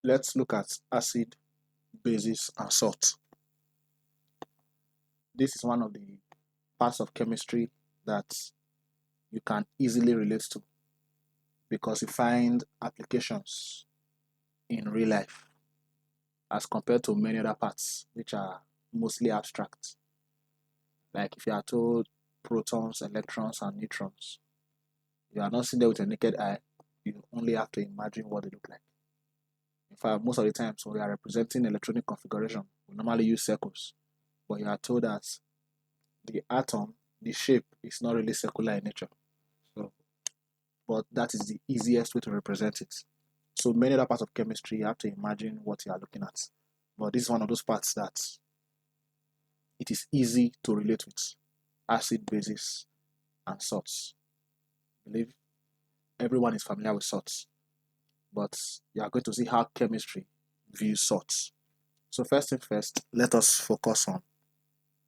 Let's look at acid, bases, and salts. This is one of the parts of chemistry that you can easily relate to because you find applications in real life as compared to many other parts which are mostly abstract. Like if you are told protons, electrons, and neutrons, you are not seeing them with a naked eye, you only have to imagine what they look like. In fact, most of the times when we are representing electronic configuration, we normally use circles, but you are told that the atom, the shape is not really circular in nature. So, but that is the easiest way to represent it. So many other parts of chemistry, you have to imagine what you are looking at. But this is one of those parts that it is easy to relate with. Acid, bases, and salts. I believe everyone is familiar with salts, but you are going to see how chemistry views salts. So first thing first, let us focus on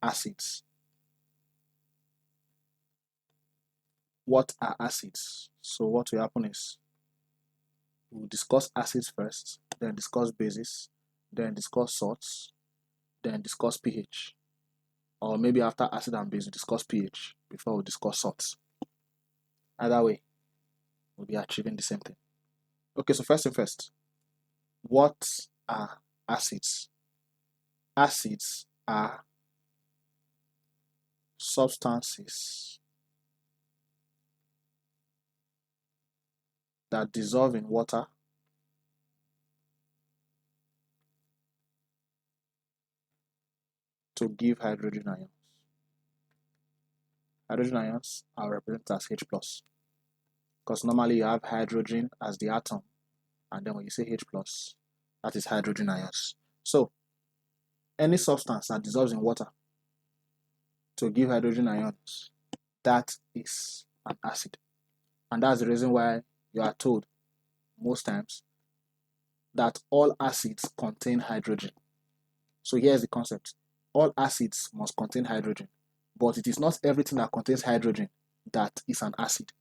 acids. What are acids? So what will happen is we'll discuss acids first, then discuss bases, then discuss salts, then discuss pH. Or maybe after acid and base, we discuss pH before we discuss salts. Either way, we'll be achieving the same thing. Okay, so first thing first, what are acids? Acids are substances that dissolve in water to give hydrogen ions. Hydrogen ions are represented as H+, because normally you have hydrogen as the atom, and then when you say H+, that is hydrogen ions. So, any substance that dissolves in water to give hydrogen ions, that is an acid. And that's the reason why you are told most times that all acids contain hydrogen. So here's the concept. All acids must contain hydrogen, but it is not everything that contains hydrogen that is an acid.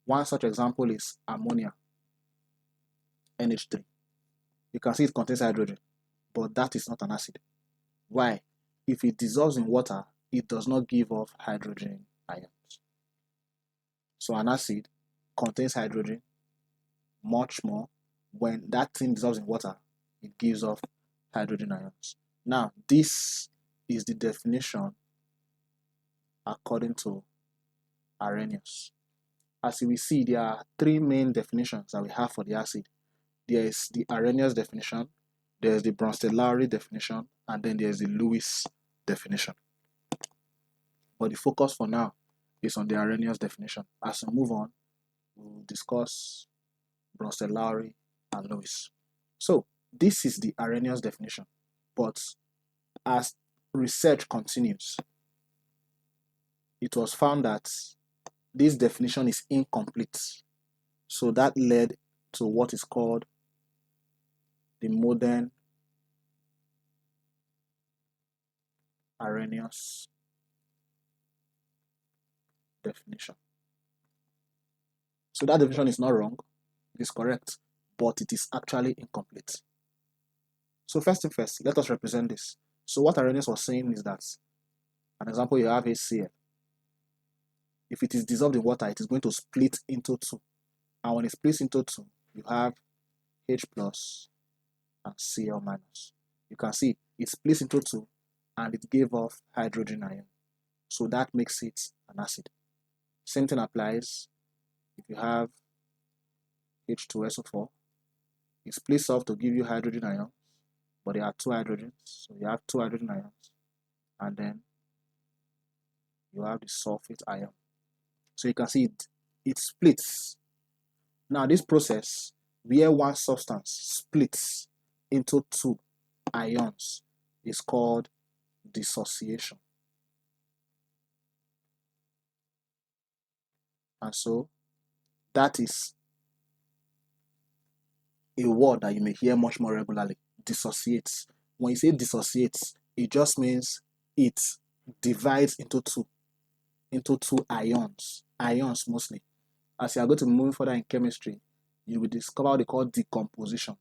One such example is ammonia, NH3. You can see it contains hydrogen, but that is not an acid. Why? If it dissolves in water, it does not give off hydrogen ions. So an acid contains hydrogen much more. When that thing dissolves in water, it gives off hydrogen ions. Now, this is the definition according to Arrhenius. As we see, there are three main definitions that we have for the acid. There is the Arrhenius definition, there is the Bronsted-Lowry definition, and then there is the Lewis definition. But the focus for now is on the Arrhenius definition. As we move on, we'll discuss Bronsted-Lowry and Lewis. So this is the Arrhenius definition, but as research continues, it was found that this definition is incomplete. So that led to what is called the modern Arrhenius definition. So that definition is not wrong, it is correct, but it is actually incomplete. So first thing first, let us represent this. So what Arrhenius was saying is that, an example, you have HCl. If it is dissolved in water, it is going to split into two. And when it splits into two, you have H plus and Cl minus. You can see it splits into two and it gave off hydrogen ion. So that makes it an acid. Same thing applies if you have H2SO4. It splits off to give you hydrogen ions, but there are two hydrogens. So you have two hydrogen ions, and then you have the sulfate ion. So you can see it splits. Now this process, where one substance splits into two ions, is called dissociation. And so that is a word that you may hear much more regularly. Dissociates. When you say dissociates, it just means it divides into two ions mostly. As you are going to move further in chemistry, you will discover what they call decomposition.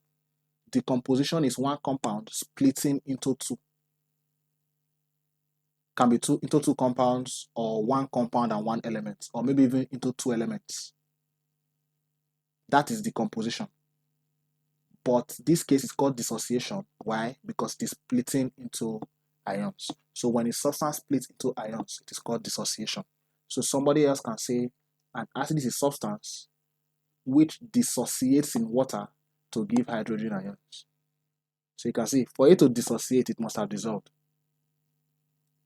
decomposition is one compound splitting into two. Can be into two compounds, or one compound and one element, or maybe even into two elements. That is decomposition. But this case is called dissociation. Why? Because it is splitting into ions. So when a substance splits into ions, it is called dissociation. So somebody else can say an acid is a substance which dissociates in water to give hydrogen ions. So you can see, for it to dissociate, it must have dissolved.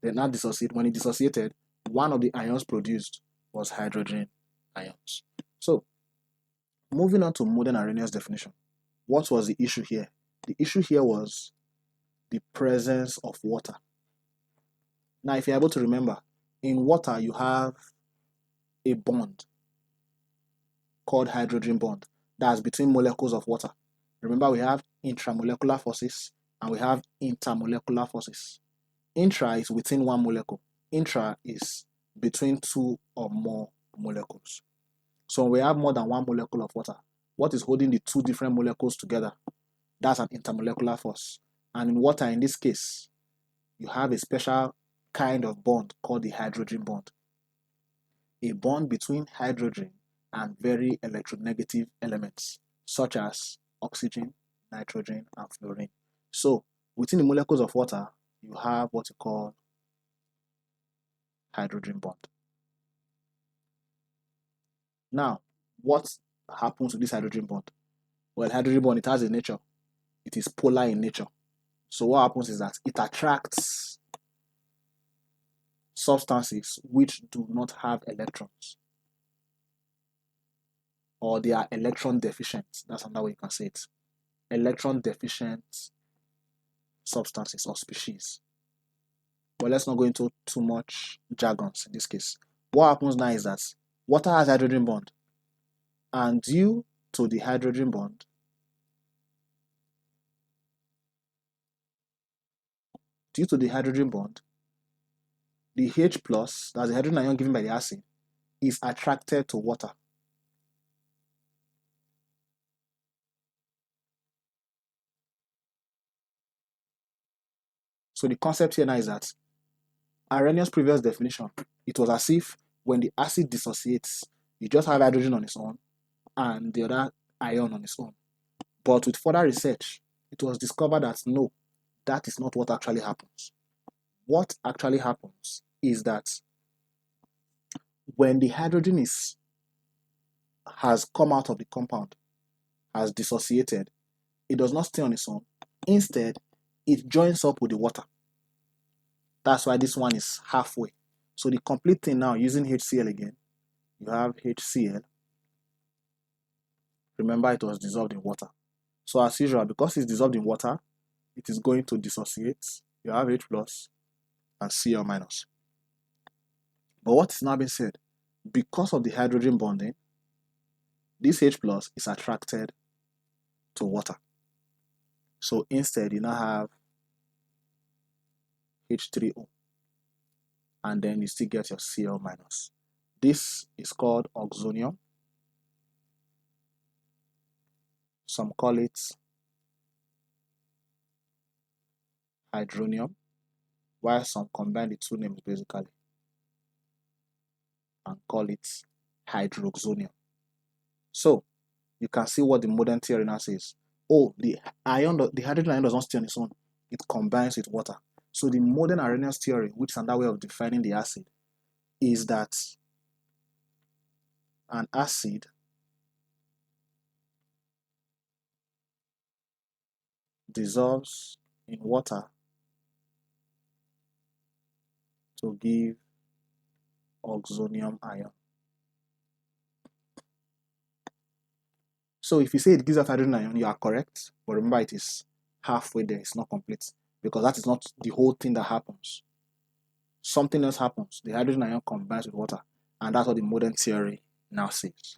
Then not dissociate. When it dissociated, one of the ions produced was hydrogen ions. So moving on to modern Arrhenius definition. What was the issue here? The issue here was the presence of water. Now, if you're able to remember, in water you have a bond called hydrogen bond that's between molecules of water. Remember, we have intramolecular forces and we have intermolecular forces. Intra is within one molecule. Intra is between two or more molecules. So when we have more than one molecule of water, what is holding the two different molecules together? That's an intermolecular force. And in water, in this case, you have a special kind of bond called the hydrogen bond. A bond between hydrogen and very electronegative elements, such as oxygen, nitrogen, and fluorine. So within the molecules of water, you have what you call hydrogen bond. Now, what happens to this hydrogen bond? Well, hydrogen bond, it has a nature. It is polar in nature. So what happens is that it attracts substances which do not have electrons, or they are electron deficient. That's another way you can say it. Electron deficient substances or species. But let's not go into too much jargons in this case. What happens now is that water has hydrogen bond, and due to the hydrogen bond, the H plus, that's the hydrogen ion given by the acid, is attracted to water. So the concept here now is that Arrhenius' previous definition, it was as if when the acid dissociates, you just have hydrogen on its own and the other ion on its own. But with further research, it was discovered that no, that is not what actually happens. What actually happens is that when the hydrogen has come out of the compound, has dissociated, it does not stay on its own. Instead, it joins up with the water. That's why this one is halfway. So the complete thing now, using HCl again, you have HCl. Remember, it was dissolved in water. So as usual, because it's dissolved in water, it is going to dissociate. You have H plus and Cl minus. But what is now being said, because of the hydrogen bonding, this H plus is attracted to water. So instead, you now have H3O, and then you still get your Cl minus. This is called oxonium. Some call it hydronium, while some combine the two names basically and call it hydroxonium. So you can see what the modern theory now says. Oh, the hydrogen ion does not stay on its own. It combines with water. So the modern Arrhenius theory, which is another way of defining the acid, is that an acid dissolves in water to give oxonium ion. So if you say it gives off hydrogen ion, you are correct. But remember, it is halfway there. It's not complete, because that is not the whole thing that happens. Something else happens. The hydrogen ion combines with water, and that's what the modern theory now says.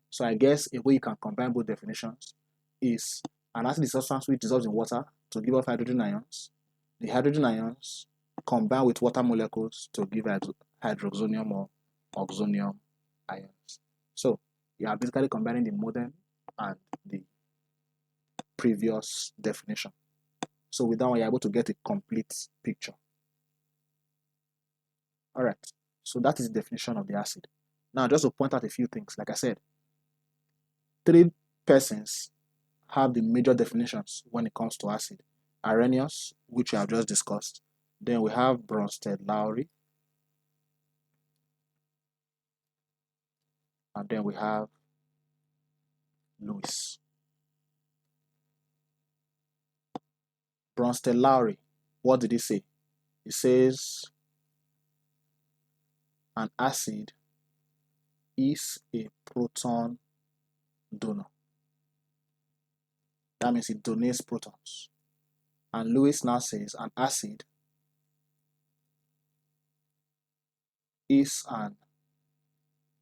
So I guess a way you can combine both definitions is an acid is a substance which dissolves in water to give off hydrogen ions. The hydrogen ions combine with water molecules to give hydroxonium or oxonium ions. So you are basically combining the modern and the previous definition. So with that one, you're able to get a complete picture. All right, so that is the definition of the acid. Now, just to point out a few things, like I said, 3 persons have the major definitions when it comes to acid. Arrhenius, which we have just discussed. Then we have Bronsted-Lowry. And then we have Lewis. Bronsted-Lowry, what did he say? He says an acid is a proton donor. That means it donates protons. And Lewis now says an acid is an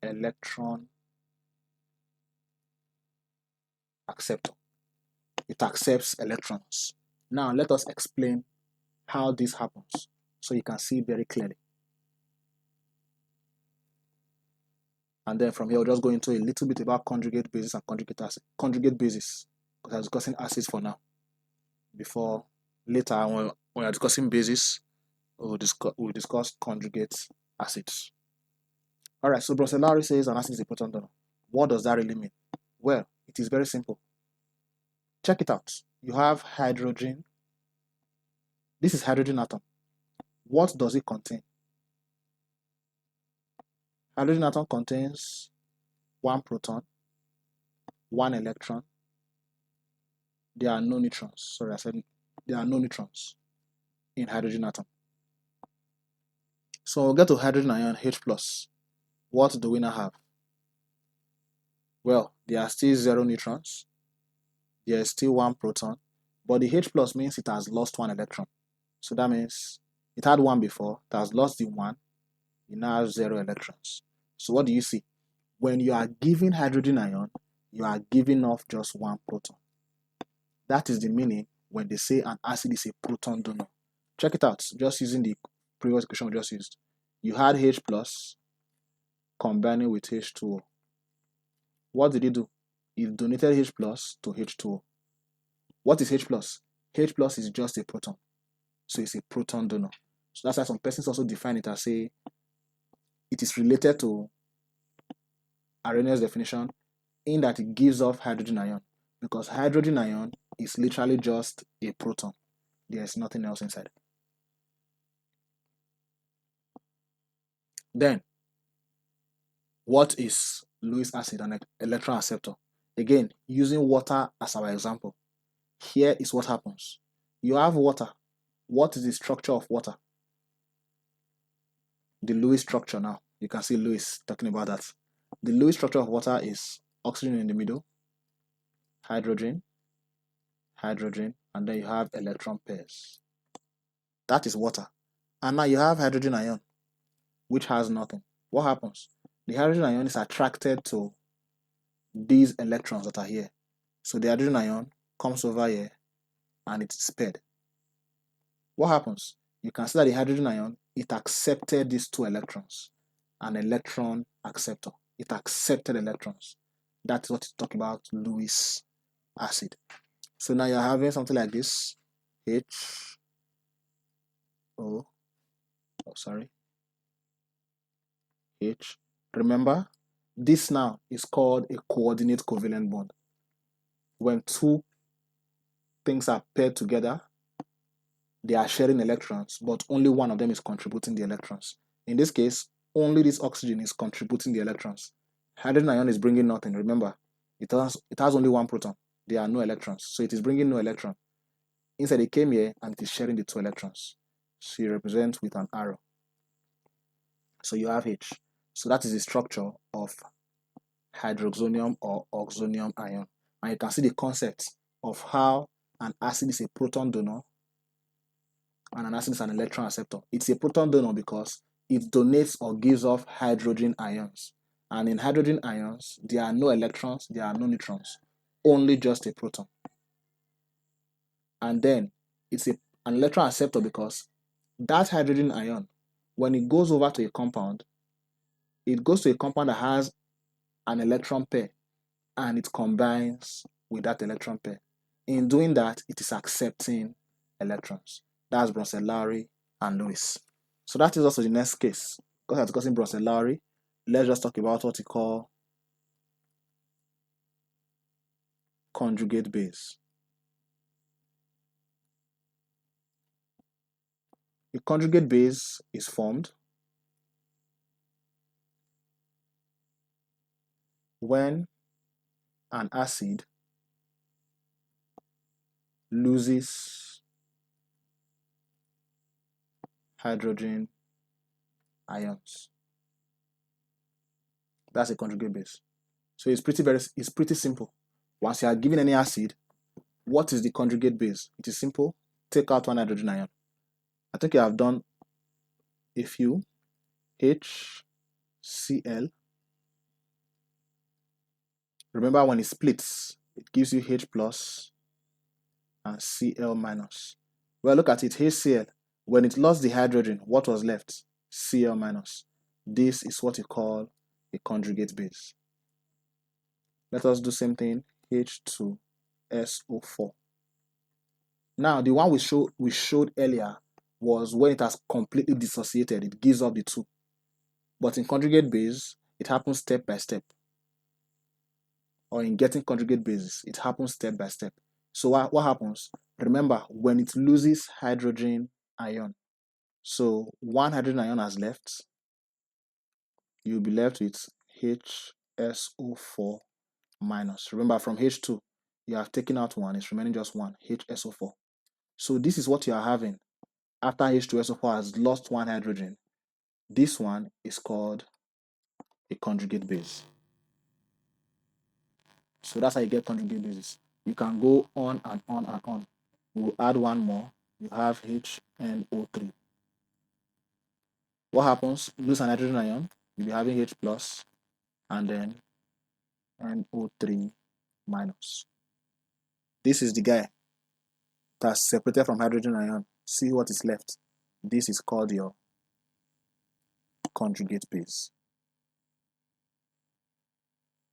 electron acceptor. It accepts electrons. Now let us explain how this happens so you can see very clearly. And then from here, we'll just go into a little bit about conjugate basis and conjugate acid. Conjugate basis, because I'm discussing acids for now. Before later, when we're discussing basis, we'll discuss conjugate acids. All right, so Bronsted-Lowry says an acid is a proton donor. What does that really mean? Well, it is very simple. Check it out. You have hydrogen. This is hydrogen atom. What does it contain? Hydrogen atom contains 1 proton, 1 electron. There are no neutrons. Sorry, I said there are no neutrons in hydrogen atom. So we'll get to hydrogen ion H+. What do we now have? Well, there are still 0 neutrons. There is still 1 proton. But the H+ means it has lost 1 electron. So that means it had 1 before, it has lost the 1, you now have 0 electrons. So what do you see? When you are giving hydrogen ion, you are giving off just 1 proton. That is the meaning when they say an acid is a proton donor. Check it out, just using the previous equation we just used. You had H+ combining with H2O. What did it do? It donated H+ to H2O. What is H+? H+ is just a proton. So it's a proton donor. So that's why some persons also define it as say it is related to Arrhenius' definition in that it gives off hydrogen ion, because hydrogen ion is literally just a proton. There's nothing else inside. Then, what is Lewis acid, an electron acceptor? Again, using water as our example. Here is what happens. You have water. What is the structure of water? The Lewis structure now. You can see Lewis talking about that. The Lewis structure of water is oxygen in the middle, hydrogen, hydrogen, and then you have electron pairs. That is water. And now you have hydrogen ion, which has nothing. What happens? The hydrogen ion is attracted to these electrons that are here. So the hydrogen ion comes over here and it's paired. What happens? You can see that the hydrogen ion, it accepted these 2 electrons. An electron acceptor. It accepted electrons. That's what it's talking about, Lewis acid. So now you're having something like this. H. Remember, this now is called a coordinate covalent bond. When 2 things are paired together, they are sharing electrons, but only one of them is contributing the electrons. In this case, only this oxygen is contributing the electrons. Hydrogen ion is bringing nothing. Remember, it has only 1 proton. There are no electrons, so it is bringing no electron. Instead, it came here and it is sharing the 2 electrons. So you represent with an arrow. So you have H. So that is the structure of hydroxonium or oxonium ion. And you can see the concept of how an acid is a proton donor and an acid is an electron acceptor. It's a proton donor because it donates or gives off hydrogen ions. And in hydrogen ions, there are no electrons, there are no neutrons, only just a proton. And then it's an electron acceptor because that hydrogen ion, when it goes over to a compound, it goes to a compound that has an electron pair and it combines with that electron pair. In doing that, it is accepting electrons. That's Bronson-Lowry and Lewis. So that is also the next case. Because I'm discussing Bronson-Lowry, let's just talk about what we call conjugate base. A conjugate base is formed when an acid loses hydrogen ions. That's a conjugate base. So it's pretty simple. Once you are given any acid, what is the conjugate base? It is simple. Take out one hydrogen ion. I think you have done a few. HCl. Remember, when it splits, it gives you H plus and Cl minus. Well, look at it. HCl. When it lost the hydrogen, what was left? Cl minus. This is what you call a conjugate base. Let us do same thing. H2SO4. Now, the one we showed earlier was when it has completely dissociated, it gives up the two. But in conjugate base, it happens step by step. Or in getting conjugate bases, it happens step by step. So what happens? Remember, when it loses hydrogen ion, so one hydrogen ion has left, you'll be left with HSO4 minus. Remember, from H2, you have taken out one, it's remaining just one, HSO4. So this is what you are having after H2SO4 has lost one hydrogen. This one is called a conjugate base. So that's how you get conjugate bases. You can go on and on and on. We'll add one more. You have HNO3. What happens? Lose an hydrogen ion. You'll be having H plus and then NO3 minus. This is the guy that's separated from hydrogen ion. See what is left. This is called your conjugate base.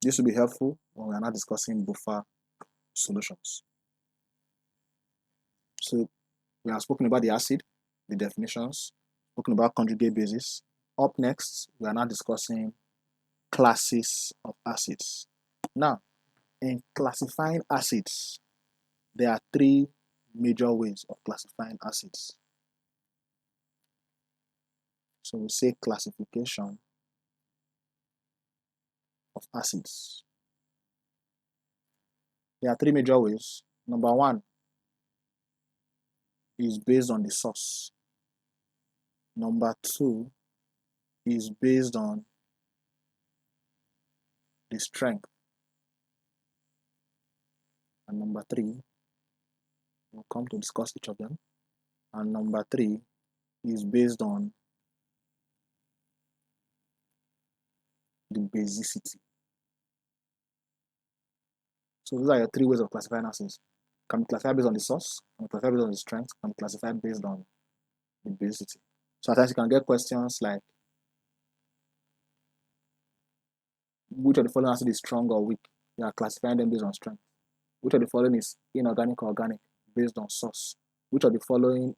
This will be helpful when we are not discussing buffer solutions. So we have spoken about the acid, the definitions, spoken about conjugate bases. Up next, we are now discussing classes of acids. Now, in classifying acids, there are three major ways of classifying acids. So we say classification of acids. There are three major ways. Number one is based on the source. Number two is based on the strength. And number three, we'll come to discuss each of them. And number three is based on the basicity. So those are your three ways of classifying acids. Can be classified based on the source, can be classified based on the strength, can be classified based on the basicity. So at times you can get questions like, which of the following acid is strong or weak? You are classifying them based on strength. Which of the following is inorganic or organic? Based on source. Which of the following,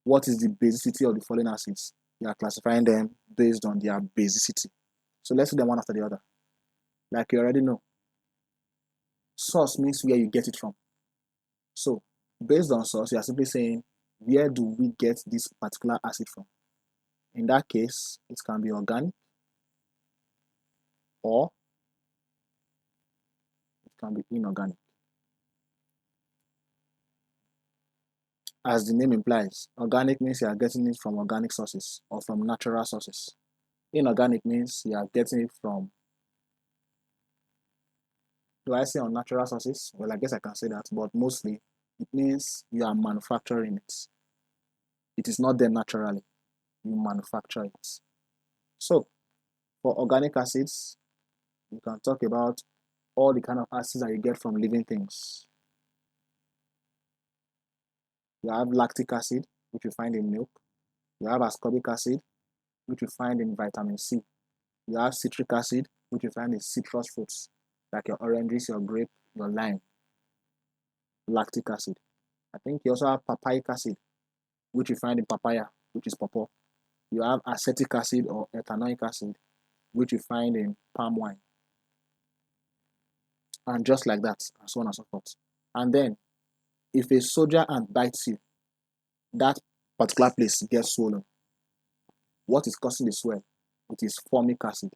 what is the basicity of the following acids? You are classifying them based on their basicity. So let's do them one after the other. Like you already know, source means where you get it from. So based on source, you are simply saying, where do we get this particular acid from? In that case, it can be organic or it can be inorganic. As the name implies, organic means you are getting it from organic sources or from natural sources. Inorganic means you are getting it from, do I say unnatural sources? Well, I guess I can say that, but mostly it means you are manufacturing it. It is not there naturally. You manufacture it. So, for organic acids, you can talk about all the kind of acids that you get from living things. You have lactic acid, which you find in milk. You have ascorbic acid, which you find in vitamin C. You have citric acid, which you find in citrus fruits, like your oranges, your grape, your lime. lactic acid. I think you also have papayic acid, which you find in papaya, which is pawpaw. You have acetic acid or ethanoic acid, which you find in palm wine. And just like that, and so on and so forth. And then, if a soldier ant bites you, that particular place gets swollen. What is causing the swell? It is formic acid,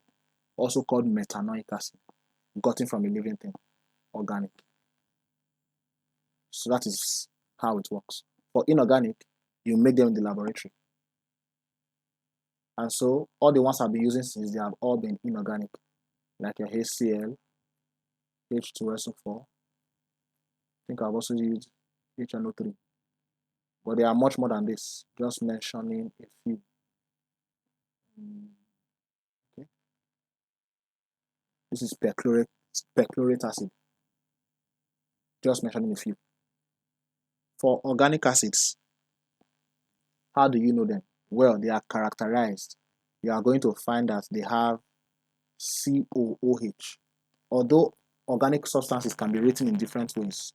also called methanoic acid, gotten from a living thing, organic. So that is how it works. For inorganic, you make them in the laboratory. And so all the ones I've been using since they have all been inorganic, like your HCl, H2SO4. I think I've also used HNO3. But they are much more than this, just mentioning a few. Okay. This is perchlorate acid, just mentioning a few. For organic acids, how do you know them? Well, they are characterized. You are going to find that they have COOH. Although organic substances can be written in different ways,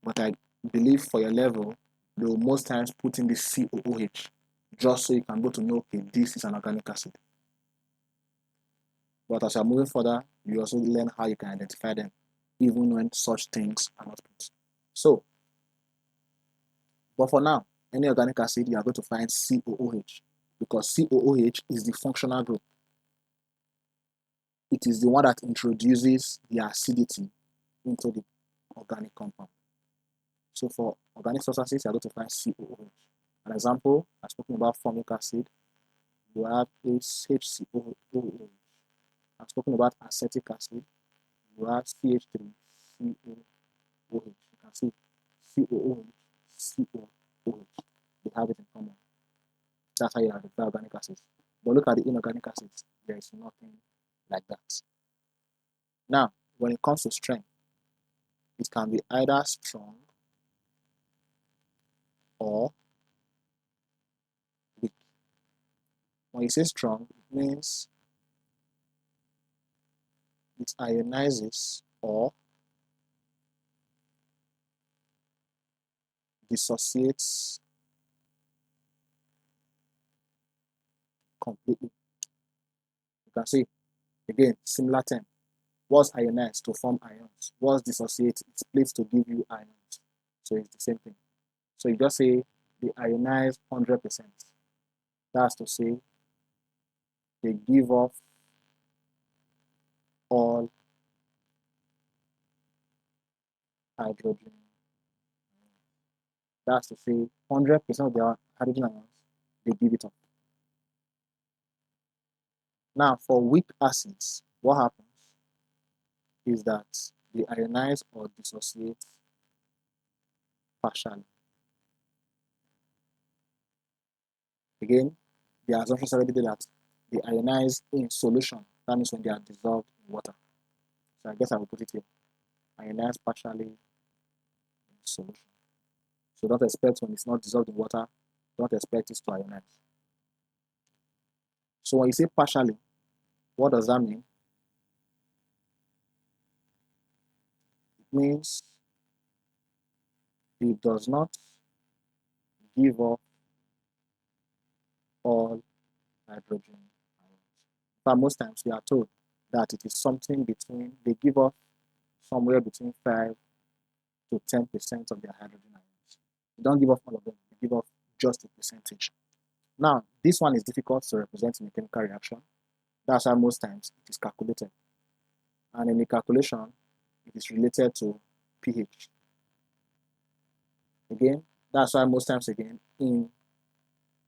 but I believe for your level, they will most times put in the COOH, just so you can go to know, okay, this is an organic acid. But as you're moving further, you also learn how you can identify them, even when such things are not put. So, but for now, any organic acid, you are going to find COOH, because COOH is the functional group. It is the one that introduces the acidity into the organic compound. So for organic substances, you are going to find COOH. An example, I'm speaking about formic acid, you have HCOOH. I'm speaking about acetic acid, you have CH3COOH. You can see COOH, COOH. They have it in common. That's how you identify organic acids. But look at the inorganic acids, there is nothing like that. Now, when it comes to strength, it can be either strong or weak. When you say strong, it means it ionizes or dissociates completely. You can see, again, similar term. What's ionize? To form ions. What's dissociate? It's placed to give you ions. So it's the same thing. So you just say they ionize 100%. That's to say they give off all hydrogen. That's to say 100% of their hydrogen ions, they give it up. Now, for weak acids, what happens is that they ionize or dissociate partially. Again, the assumption is already that they ionize in solution. That means when they are dissolved in water. So I guess I will put it here. Ionize partially in solution. So don't expect when it's not dissolved in water, don't expect it to ionize. So when you say partially, what does that mean? It means it does not give off all hydrogen ions. But most times we are told that it is something between, they give off somewhere between 5 to 10% of their hydrogen ions. They don't give off all of them, they give off just a percentage. Now, this one is difficult to represent in a chemical reaction. That's why most times it is calculated. And in the calculation, it is related to pH. Again, that's why most times again, in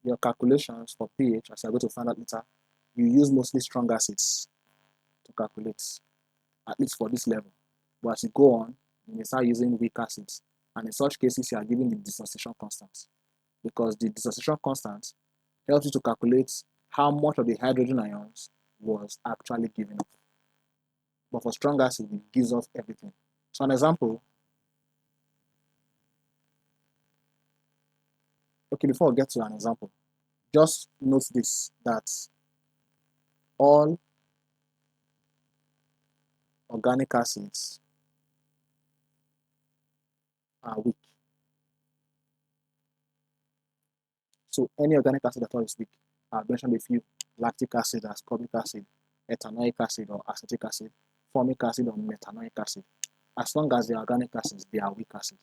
your calculations for pH, as you're going to find out later, you use mostly strong acids to calculate, at least for this level. But as you go on, you may start using weak acids. And in such cases, you are given the dissociation constant. Because the dissociation constant helps you to calculate how much of the hydrogen ions was actually given off. But for strong acid, it gives off everything. So an example, okay, before I get to an example, just note this, that all organic acids are weak. So any organic acid at all is weak. I've mentioned a few: lactic acid, ascorbic acid, ethanoic acid or acetic acid, formic acid or metanoic acid. As long as they are organic acids, they are weak acids.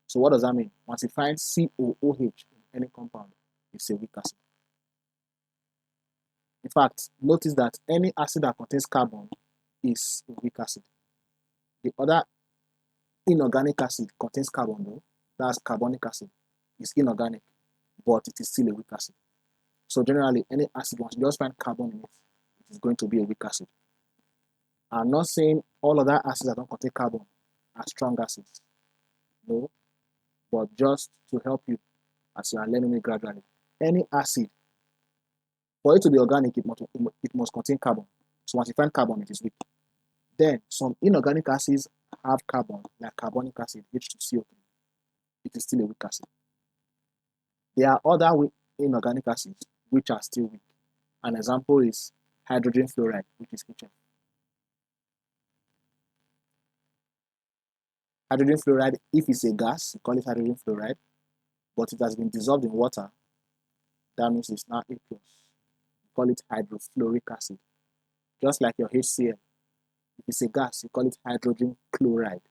So what does that mean? Once you find COOH in any compound, it's a weak acid. In fact, notice that any acid that contains carbon is a weak acid. The other inorganic acid contains carbon though, that's carbonic acid. It's inorganic, but it is still a weak acid. So generally, any acid, once you just find carbon in it, it is going to be a weak acid. I'm not saying all other acids that don't contain carbon are strong acids. No, but just to help you as you are learning it gradually. Any acid, for it to be organic, it must contain carbon. So once you find carbon, it is weak. Then some inorganic acids have carbon, like carbonic acid, H2CO3. It is still a weak acid. There are other inorganic acids which are still weak. An example is hydrogen fluoride, which is HF. Hydrogen fluoride, if it's a gas, you call it hydrogen fluoride, but it has been dissolved in water, that means it's now aqueous. You call it hydrofluoric acid. Just like your HCl. If it's a gas, you call it hydrogen chloride.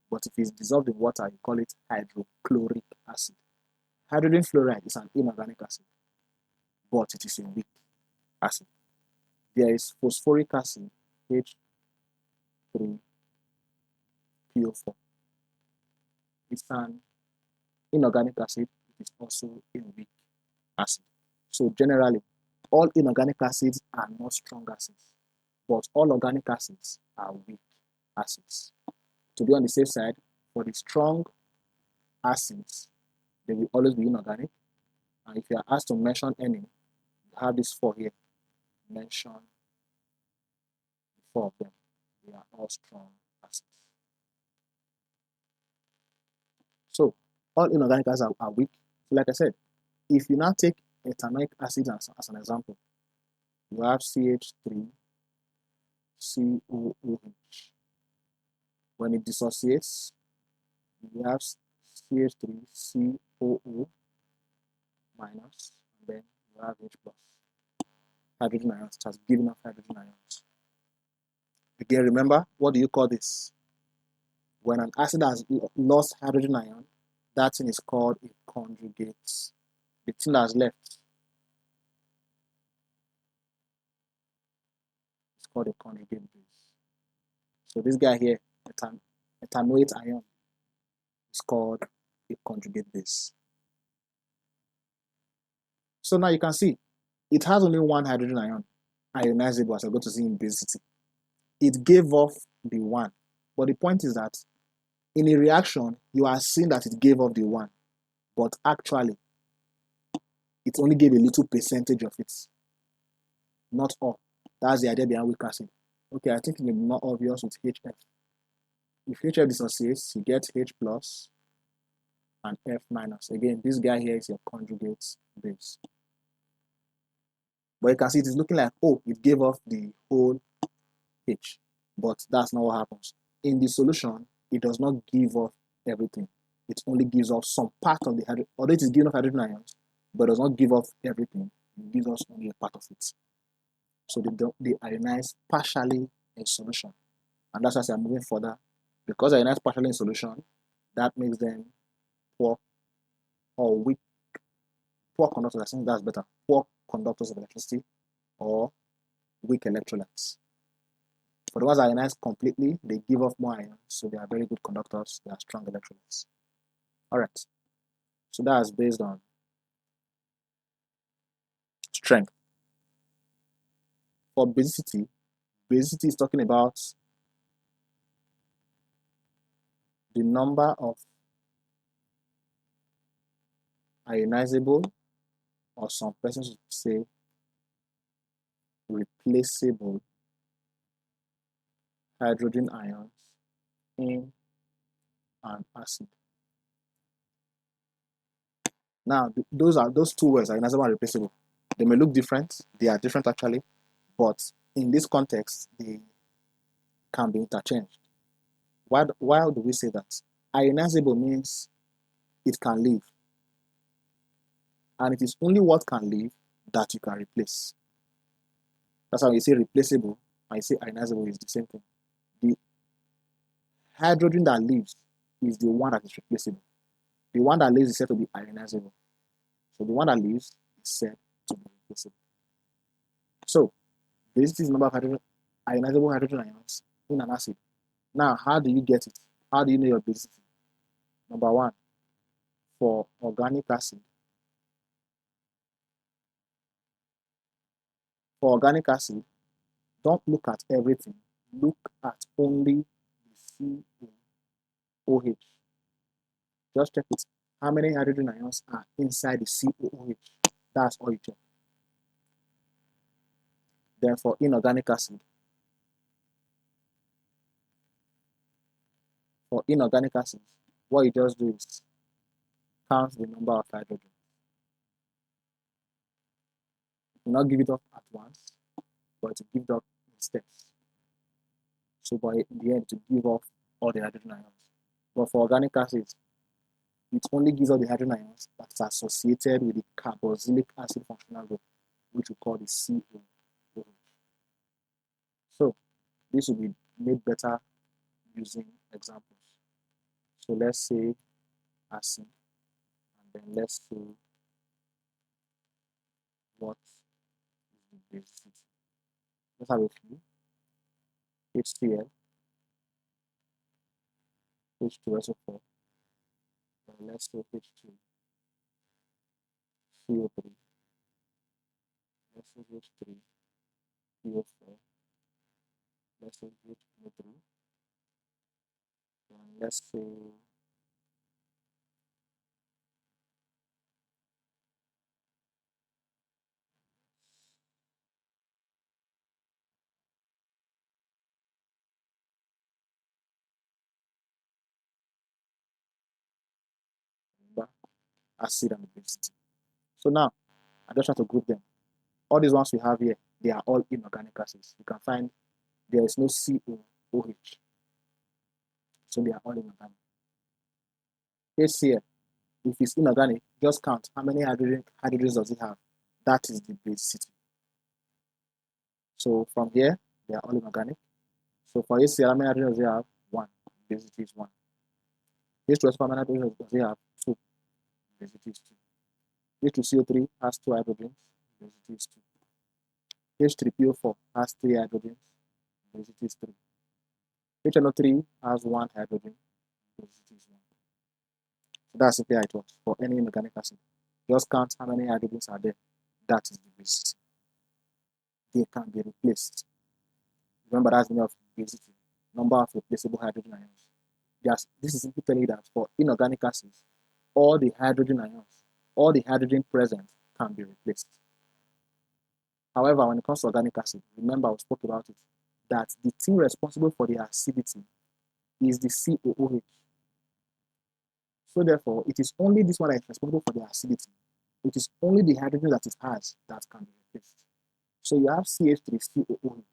But if it's dissolved in water, you call it hydrochloric acid. Hydrogen fluoride is an inorganic acid, but it is a weak acid. There is phosphoric acid, H3PO4. It's an inorganic acid. It is also a weak acid. So generally, all inorganic acids are not strong acids, but all organic acids are weak acids. To be on the safe side, for the strong acids, they will always be inorganic. And if you are asked to mention any, you have these four here. Mention the four of them. They are all strong acids. So all inorganic acids are weak. So like I said, if you now take ethanoic acid as an example, you have CH3COOH. When it dissociates, you have CH3COO minus, and then you have H plus. Hydrogen ions, it has given off hydrogen ions. Again, remember, what do you call this? When an acid has lost hydrogen ion, that thing is called a conjugate. The thing that's left is called a conjugate base. So this guy here, ethanoate ion, is called a conjugate base. So now you can see, it has only one hydrogen ion, ionizable, as I'm going to see in basicity. It gave off the one. But the point is that in a reaction, you are seeing that it gave off the one. But actually, it only gave a little percentage of it. Not all. That's the idea behind weak acid. Okay, I think it may be more obvious with HF. If HF dissociates, you get H plus and F minus. Again, this guy here is your conjugate base. But you can see it is looking like, oh, it gave off the whole H. But that's not what happens. In the solution, it does not give off everything. It only gives off some part of the hydrogen, although it is giving off hydrogen ions, but does not give off everything. It gives us only a part of it. So they ionize partially in solution. And that's why I'm moving further. Because they ionize partially in solution, that makes them poor or weak, poor conductors. I think that's better. Poor conductors of electricity or weak electrolytes. For the ones that ionize completely, they give off more ions, so they are very good conductors. They are strong electrolytes. All right. So that is based on strength. For basicity is talking about the number of ionizable, or some persons would say replaceable, hydrogen ions in an acid. Now, those two words, ionizable and replaceable. They may look different. They are different actually, but in this context, they can be interchanged. Why do we say that? Ionizable means it can live. And it is only what can live that you can replace. That's how you say replaceable and you say ionizable is the same thing. The hydrogen that lives is the one that is replaceable. The one that lives is said to be ionizable. So the one that lives is said to be replaceable. So this is the number of ionizable hydrogen ions in an acid. Now, how do you get it? How do you know your basicity? Number one, for organic acid. For organic acid, don't look at everything. Look at only the COOH. Just check it. How many hydrogen ions are inside the COOH? That's all you check. Then for inorganic acid, what you just do is count the number of hydrogen. You not give it up at once, but to give it up in steps. So by the end, to give off all the hydrogen ions. But for organic acids, it only gives out the hydrogen ions that is associated with the carboxylic acid functional group, which we call the COOH. So this will be made better using examples. So let's say acid, and then let's say what is the basicity. Let's have a few. HCl, H2SO4, and let's say H2, CO3, let's say H3, PO4, let's say HO3, and let's say acid and basicity. So now, I just try to group them. All these ones we have here, they are all inorganic acids. You can find there is no COOH. So they are all inorganic. HCl, if it's inorganic, just count how many hydrogens does it have. That is the basicity. So from here, they are all inorganic. So for HCl, how many hydrogens does it have? 1. Basicity is 1. H2SO4, how many hydrogens does it have? 2. Basicity is 2. H2CO3 has 2 hydrogens. Basicity is 2. H3PO4 has 3 hydrogens. Basicity is 3. HNO3 has 1 hydrogen. Basicity is 1. So that's simply how it works for any inorganic acid. Just count how many hydrogens are there. That is the basicity. They can be replaced. Remember, that's the meaning of basicity. Number of replaceable hydrogen ions. Yes, this is simply telling you that for inorganic acids, all the hydrogen ions, all the hydrogen present can be replaced. However, when it comes to organic acid, remember I spoke about it, that the thing responsible for the acidity is the COOH. So therefore, it is only this one that is responsible for the acidity. It is only the hydrogen that it has that can be replaced. So you have CH3COOH.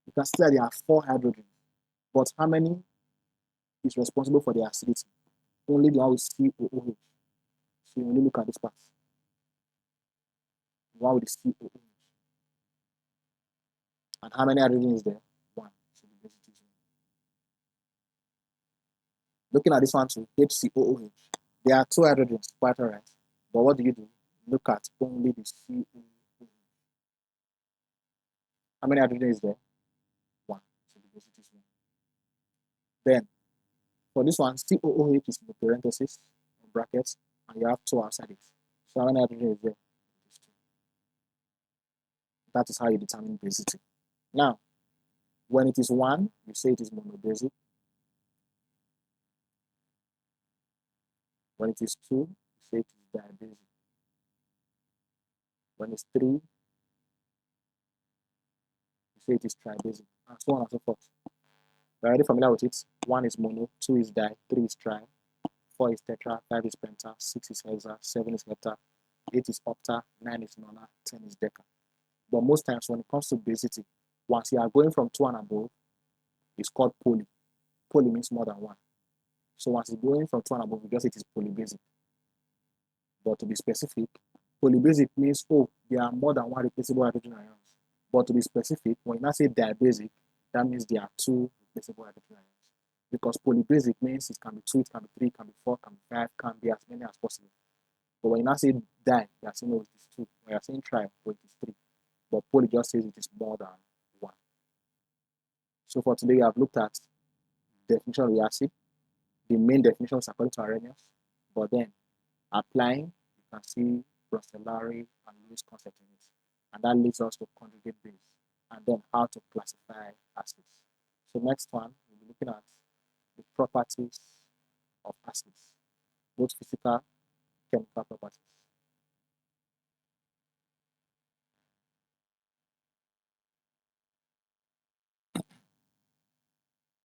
You can see that there are 4 hydrogens, but how many is responsible for the acidity? Only the one with COOH. So you only look at this part. The one with the COOH. And how many hydrogens is there? 1. So the basicity is 1. Looking at this one too, HCOOH. There are 2 hydrogens, quite alright. But what do? Look at only the COOH. How many hydrogens is there? 1. So the basicity is 1. Then, for this one, COOH is in the parentheses, in brackets, and you have 2 outside it. So how many hydrogens is there? That is how you determine basicity. Now, when it is 1, you say it is monobasic. When it is 2, you say it is diabasic. When it's 3, you say it is tribasic, and so on and so forth. We're already familiar with it. 1 is mono, 2 is di, 3 is tri, 4 is tetra, 5 is penta, 6 is hexa, 7 is hepta, 8 is octa, 9 is nona, 10 is deca. But most times when it comes to basicity, once you are going from 2 and above, it's called poly. Poly means more than 1. So once it's going from 2 and above, we just say it is polybasic. But to be specific, polybasic means, oh, there are more than one replaceable hydrogen ions. But to be specific, when you now say diabasic, that means there are 2 replaceable hydrogen ions. Because polybasic means it can be 2, it can be 3, it can be 4, it can be 5, can be as many as possible. But when you now say di, you are saying, oh, it is 2. When you are saying tri, oh, it is 3. But poly just says it is more than 1. So for today, we have looked at definition of the acid, the main definitions according to Arrhenius, but then applying, you can see Brunelleschi and Lewis concept in it. And that leads us to conjugate base, and then how to classify acids. So next one, we'll be looking at the properties of acids, both physical, chemical properties.